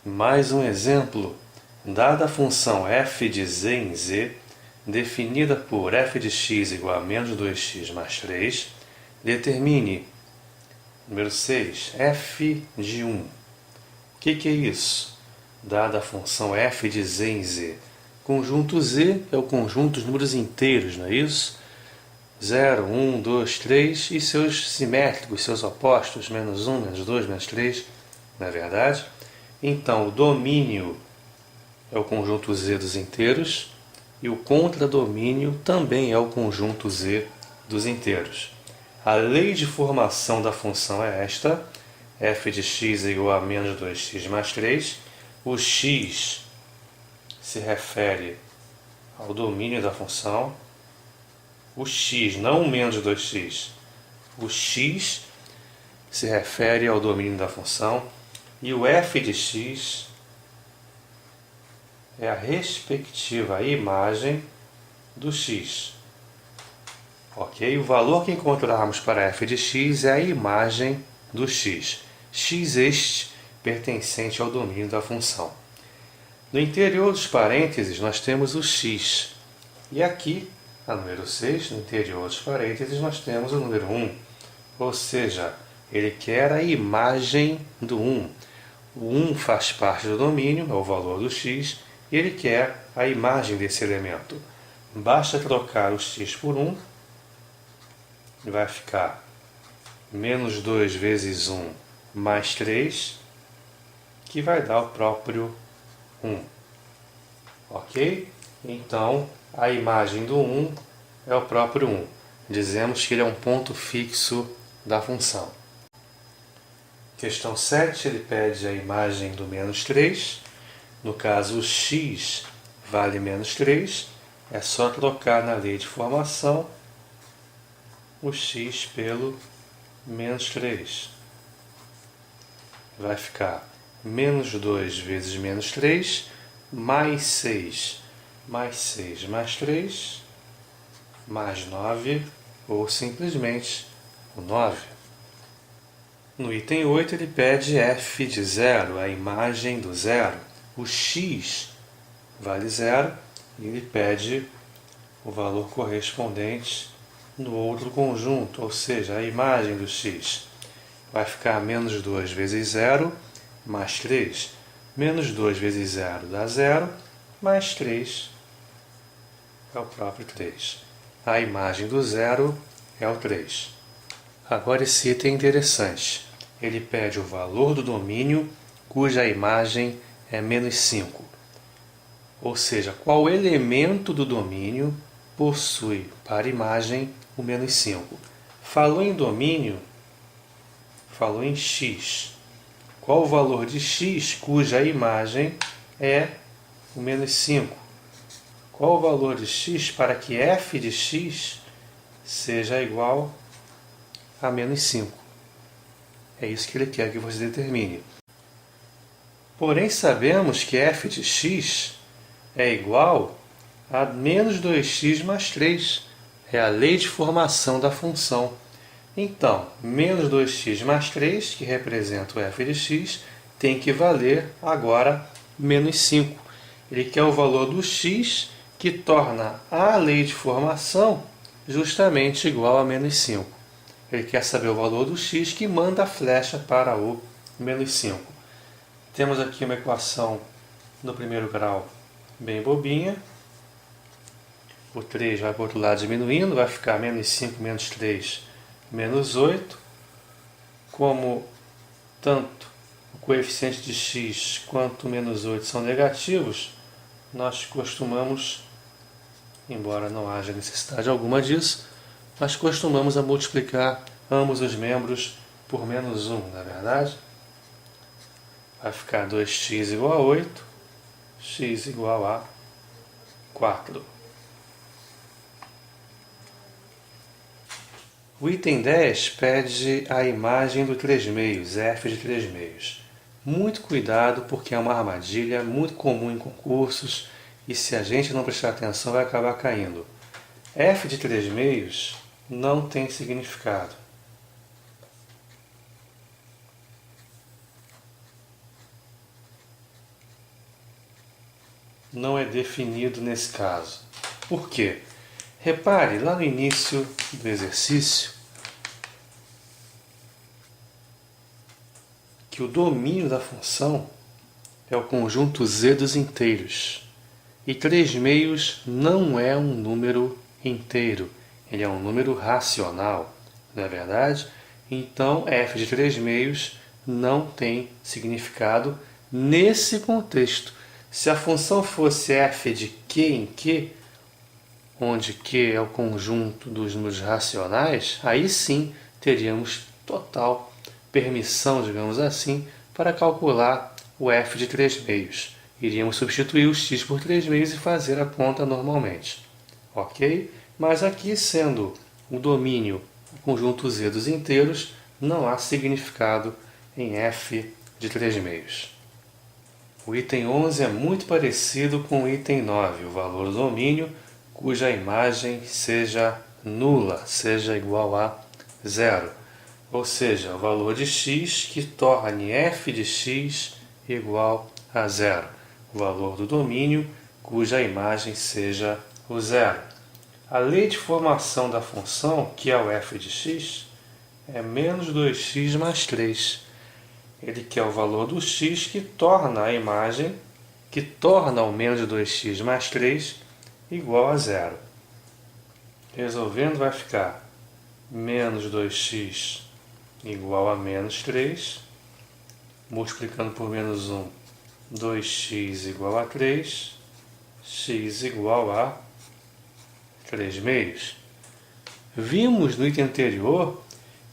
Mais um exemplo. Dada a função f de z em z, definida por f de x igual a menos 2x mais 3, determine, número 6, f de 1. O que é isso? Dada a função f de z em z, conjunto z é o conjunto dos números inteiros, não é isso? 0, 1, 2, 3 e seus simétricos, seus opostos, menos 1, menos 2, menos 3, não é verdade? Então, o domínio é o conjunto z dos inteiros e o contradomínio também é o conjunto z dos inteiros. A lei de formação da função é esta: f de x é igual a menos 2x mais 3. O x se refere ao domínio da função. O x, não o menos 2x. O x se refere ao domínio da função. E o f de x é a respectiva imagem do x. Ok? O valor que encontrarmos para f de x é a imagem do x. X este pertencente ao domínio da função. No interior dos parênteses nós temos o x. E aqui, a número 6, no interior dos parênteses, nós temos o número 1. Ou seja, ele quer a imagem do 1. O 1 faz parte do domínio, é o valor do x, e ele quer a imagem desse elemento. Basta trocar o x por 1, e vai ficar menos 2 vezes 1 mais 3, que vai dar o próprio 1. Ok? Então, a imagem do 1 é o próprio 1. Dizemos que ele é um ponto fixo da função. Questão 7, ele pede a imagem do menos 3. No caso, o x vale menos 3. É só trocar na lei de formação o x pelo menos 3. Vai ficar menos 2 vezes menos 3, mais 6, mais 6, mais 3, mais 9, ou simplesmente o 9. No item 8, ele pede f de 0, a imagem do 0. O x vale 0 e ele pede o valor correspondente no outro conjunto, ou seja, a imagem do x. Vai ficar menos 2 vezes 0, mais 3. Menos 2 vezes 0 dá 0, mais 3 é o próprio 3. A imagem do 0 é o 3. Agora esse item é interessante. Ele pede o valor do domínio cuja imagem é menos 5. Ou seja, qual elemento do domínio possui para imagem o menos 5. Falou em domínio, falou em x. Qual o valor de x cuja imagem é o menos 5? Qual o valor de x para que f de x seja igual a menos 5? É isso que ele quer que você determine. Porém, sabemos que f de x é igual a menos 2x mais 3. É a lei de formação da função. Então, menos 2x mais 3, que representa o f de x, tem que valer agora menos 5. Ele quer o valor do x, que torna a lei de formação justamente igual a menos 5. Ele quer saber o valor do x, que manda a flecha para o menos 5. Temos aqui uma equação no primeiro grau bem bobinha. O 3 vai para o outro lado diminuindo, vai ficar menos 5 menos 3, menos 8. Como tanto o coeficiente de x quanto o menos 8 são negativos, nós costumamos, embora não haja necessidade alguma disso, nós costumamos a multiplicar ambos os membros por menos 1, não é verdade? Vai ficar 2x igual a 8, x igual a 4. O item 10 pede a imagem do 3 meios, f de 3 meios. Muito cuidado, porque é uma armadilha muito comum em concursos e se a gente não prestar atenção vai acabar caindo. F de 3 meios não tem significado. não é definido nesse caso. Por quê? Repare lá no início do exercício que o domínio da função é o conjunto z dos inteiros. E 3/6 não é um número inteiro, ele é um número racional, não é verdade? Então, f de 3/6 não tem significado nesse contexto. Se a função fosse f de q em q, onde q é o conjunto dos números racionais, aí sim teríamos total permissão, digamos assim, para calcular o f de 3/6. Iríamos substituir o x por 3/6 e fazer a conta normalmente. Ok? Mas aqui, sendo o domínio o conjunto z dos inteiros, não há significado em f de 3/6. O item 11 é muito parecido com o item 9, o valor do domínio cuja imagem seja nula, seja igual a zero. Ou seja, o valor de x que torne f de x igual a zero. O valor do domínio cuja imagem seja o zero. A lei de formação da função, que é o f de x, é menos 2x mais 3. Ele quer o valor do x que torna a imagem, que torna o menos 2x mais 3 igual a zero. Resolvendo vai ficar menos 2x igual a menos 3, multiplicando por menos 1, 2x igual a 3, x igual a 3/6. Vimos no item anterior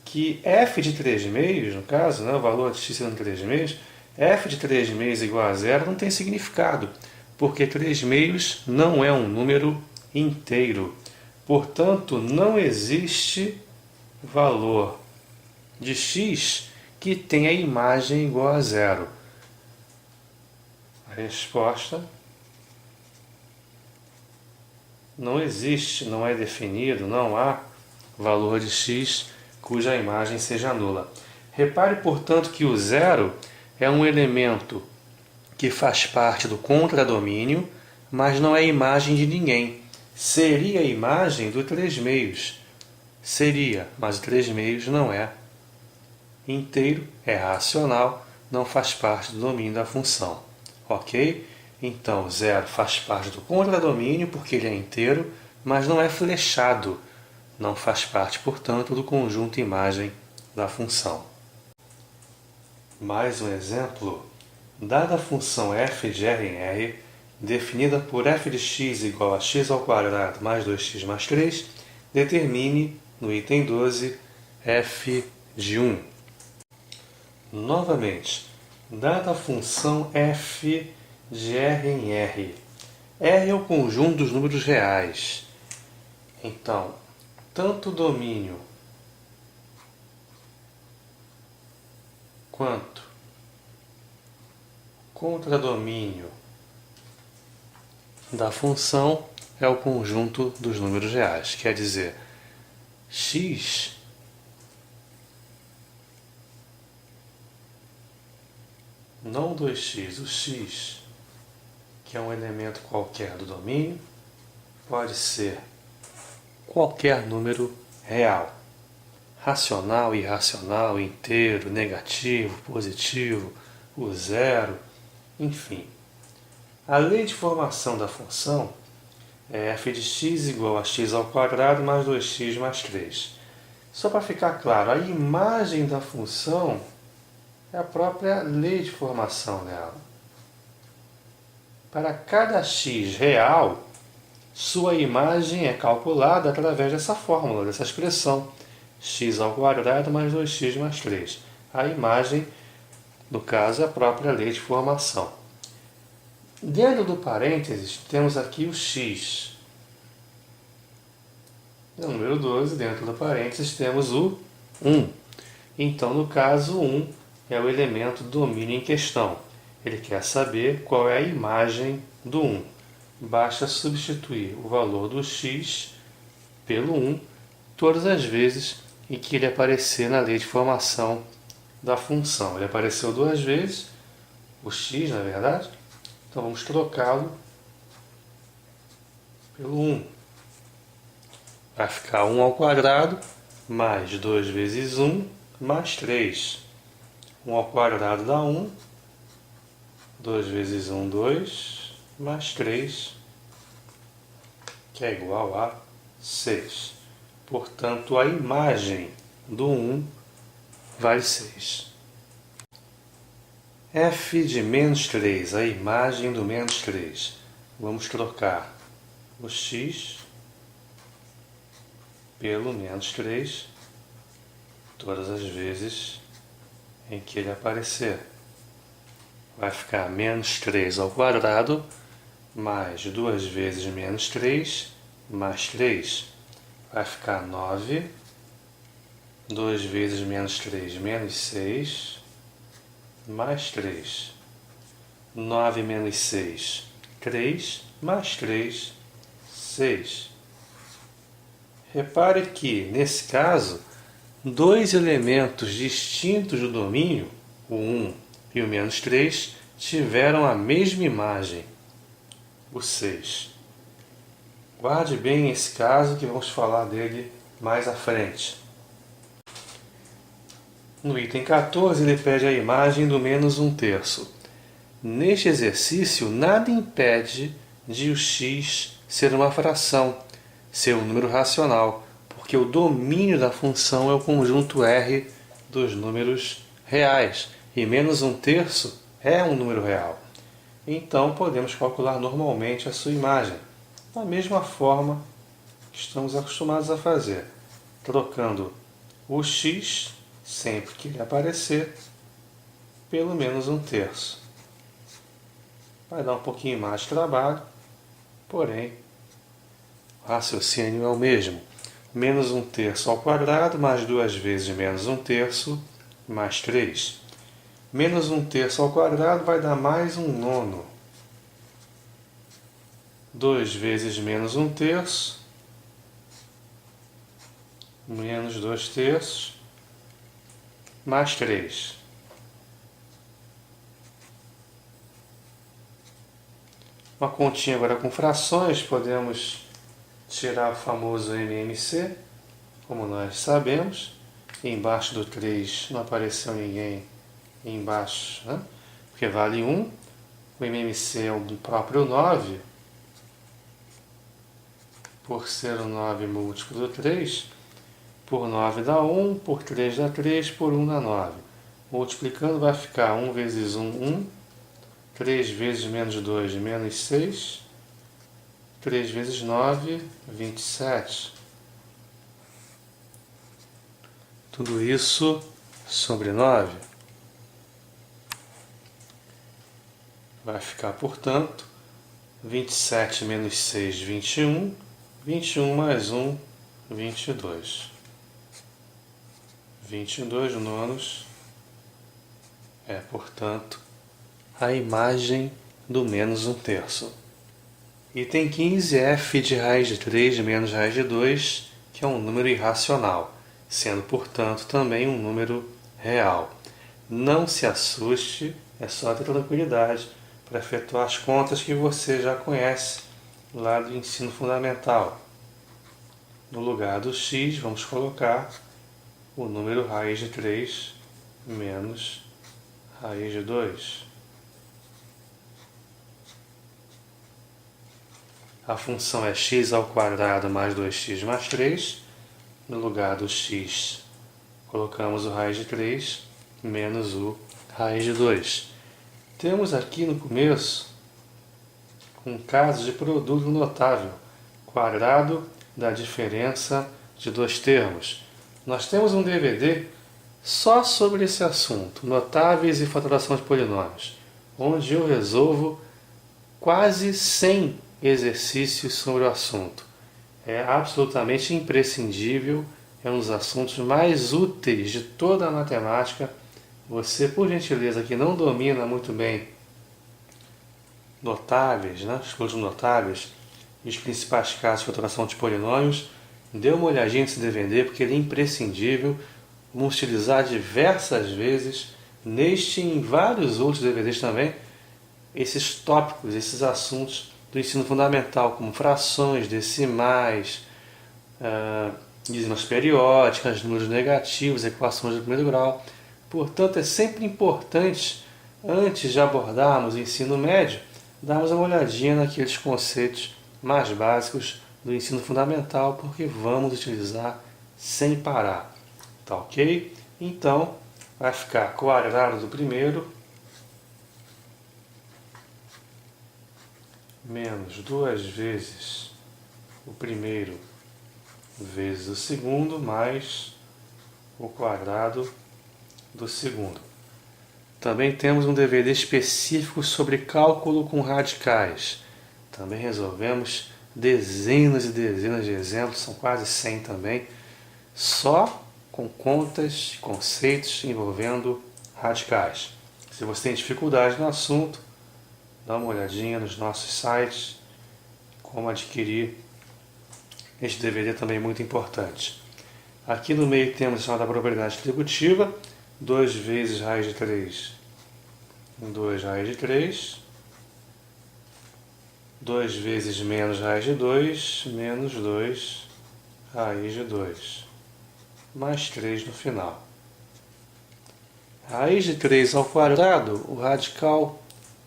que f de 3/6, no caso, né, o valor de x sendo 3/6, f de 3/6 igual a zero não tem significado, porque 3/6 não é um número inteiro. Portanto, não existe valor de x que tenha imagem igual a zero. A resposta não existe, não é definido, não há valor de x cuja imagem seja nula. Repare, portanto, que o zero é um elemento que faz parte do contradomínio, mas não é imagem de ninguém. Seria a imagem do 3/6. Seria, mas o 3/6 não é inteiro, é racional, não faz parte do domínio da função. Ok? Então, zero faz parte do contradomínio porque ele é inteiro, mas não é flechado. Não faz parte, portanto, do conjunto imagem da função. Mais um exemplo. Dada a função f de R em R, definida por f de x igual a x ao quadrado mais 2x mais 3, determine, no item 12, f de 1. Novamente, dada a função f de R em R, R é o conjunto dos números reais. Então, tanto o domínio quanto o contradomínio da função é o conjunto dos números reais. Quer dizer, x não 2x, o x, que é um elemento qualquer do domínio, pode ser qualquer número real. Racional, irracional, inteiro, negativo, positivo, o zero, enfim. A lei de formação da função é f de x igual a x ao quadrado mais 2x mais 3. Só para ficar claro, a imagem da função é a própria lei de formação dela. Para cada x real, sua imagem é calculada através dessa fórmula, dessa expressão, x ao quadrado mais 2x mais 3. A imagem, no caso, é a própria lei de formação. Dentro do parênteses, temos aqui o x. No número 12, dentro do parênteses, temos o 1. Então, no caso, o 1 é o elemento do domínio em questão. Ele quer saber qual é a imagem do 1. Basta substituir o valor do x pelo 1 todas as vezes em que ele aparecer na lei de formação da função. Ele apareceu duas vezes, o x, na verdade, então vamos trocá-lo pelo 1. Vai ficar 1 ao quadrado mais 2 vezes 1 mais 3. 1 ao quadrado dá 1. 2 vezes 1, 2, mais 3, que é igual a 6. Portanto, a imagem do 1 vale 6. f de menos 3, a imagem do menos 3. Vamos trocar o x pelo menos 3 todas as vezes em que ele aparecer. Vai ficar menos 3 ao quadrado, mais 2 vezes menos 3, mais 3. Vai ficar 9. 2 vezes menos 3, menos 6, mais 3. 9 menos 6, 3, mais 3, 6. Repare que, nesse caso, dois elementos distintos do domínio, o 1 e o menos 3, tiveram a mesma imagem, o 6. Guarde bem esse caso que vamos falar dele mais à frente. No item 14 ele pede a imagem do menos 1/3. Neste exercício nada impede de o x ser uma fração, ser um número racional, porque o domínio da função é o conjunto R dos números reais, e menos 1/3 é um número real. Então podemos calcular normalmente a sua imagem, da mesma forma que estamos acostumados a fazer, trocando o x, sempre que ele aparecer, pelo menos 1/3. Vai dar um pouquinho mais de trabalho, porém o raciocínio é o mesmo. Menos 1/3 ao quadrado, mais 2 vezes menos 1/3, mais 3. Menos 1/3 ao quadrado vai dar mais 1/9. 2 vezes menos 1/3, menos 2/3, mais 3. Uma continha agora com frações, podemos tirar o famoso MMC, como nós sabemos. Embaixo do 3 não apareceu ninguém embaixo, né? Porque vale 1. O MMC é o próprio 9, por ser o 9 múltiplo do 3. Por 9 dá 1, por 3 dá 3, por 1 dá 9. Multiplicando vai ficar 1 vezes 1, 1. 3 vezes menos 2, menos 6. 3 vezes 9, 27. Tudo isso sobre 9. Vai ficar, portanto, 27 menos 6, 21. 21 mais 1, 22. 22 nonos é, portanto, a imagem do menos 1/3. Item 15, f de raiz de 3 menos raiz de 2, que é um número irracional, sendo, portanto, também um número real. Não se assuste, é só ter tranquilidade para efetuar as contas que você já conhece lá do ensino fundamental. No lugar do x, vamos colocar o número raiz de 3 menos raiz de 2. A função é x ao quadrado mais 2x mais 3. No lugar do x, colocamos o raiz de 3 menos o raiz de 2. Temos aqui no começo um caso de produto notável, quadrado da diferença de dois termos. Nós temos um DVD só sobre esse assunto, notáveis e fatoração de polinômios, onde eu resolvo quase 100 exercícios sobre o assunto. É absolutamente imprescindível, é um dos assuntos mais úteis de toda a matemática. Você, por gentileza, que não domina muito bem notáveis, né, os produtos notáveis e os principais casos de fatoração de polinômios, dê uma olhadinha nesse DVD, porque ele é imprescindível. Vamos utilizar diversas vezes, neste e em vários outros DVDs também, esses tópicos, esses assuntos do ensino fundamental, como frações, decimais, dízimas periódicas, números negativos, equações de primeiro grau. Portanto, é sempre importante, antes de abordarmos o ensino médio, darmos uma olhadinha naqueles conceitos mais básicos do ensino fundamental, porque vamos utilizar sem parar. Tá ok? Então, vai ficar quadrado do primeiro menos 2 vezes o primeiro vezes o segundo mais o quadrado do segundo. Também temos um DVD específico sobre cálculo com radicais. Também resolvemos dezenas e dezenas de exemplos, são quase 100 também, só com contas e conceitos envolvendo radicais. Se você tem dificuldade no assunto, dá uma olhadinha nos nossos sites, como adquirir este DVD também é muito importante. Aqui no meio temos a chamada probabilidade distributiva, 2 vezes raiz de 3, 2 raiz de 3, 2 vezes menos raiz de 2, menos 2 raiz de 2, mais 3 no final. Raiz de 3 ao quadrado, o radical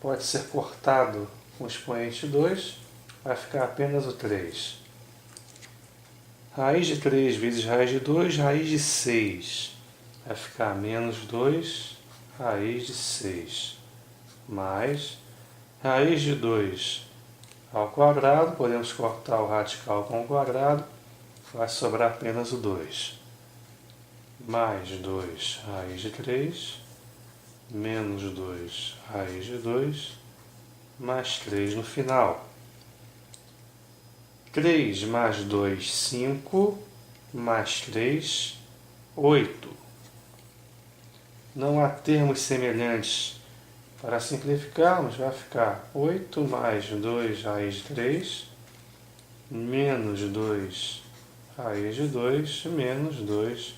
pode ser cortado com o expoente 2, vai ficar apenas o 3. Raiz de 3 vezes raiz de 2, raiz de 6. Vai ficar menos 2, raiz de 6. Mais raiz de 2 ao quadrado, podemos cortar o radical com o quadrado, vai sobrar apenas o 2. Mais 2 raiz de 3, menos 2 raiz de 2, mais 3 no final. 3 mais 2, 5, mais 3, 8. Não há termos semelhantes. Para simplificarmos, vai ficar 8 mais 2 raiz de 3, menos 2 raiz de 2, menos 2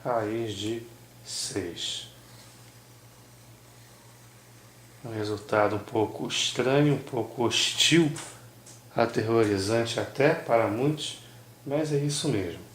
raiz de 6. Um resultado um pouco estranho, um pouco hostil, aterrorizante até para muitos, mas é isso mesmo.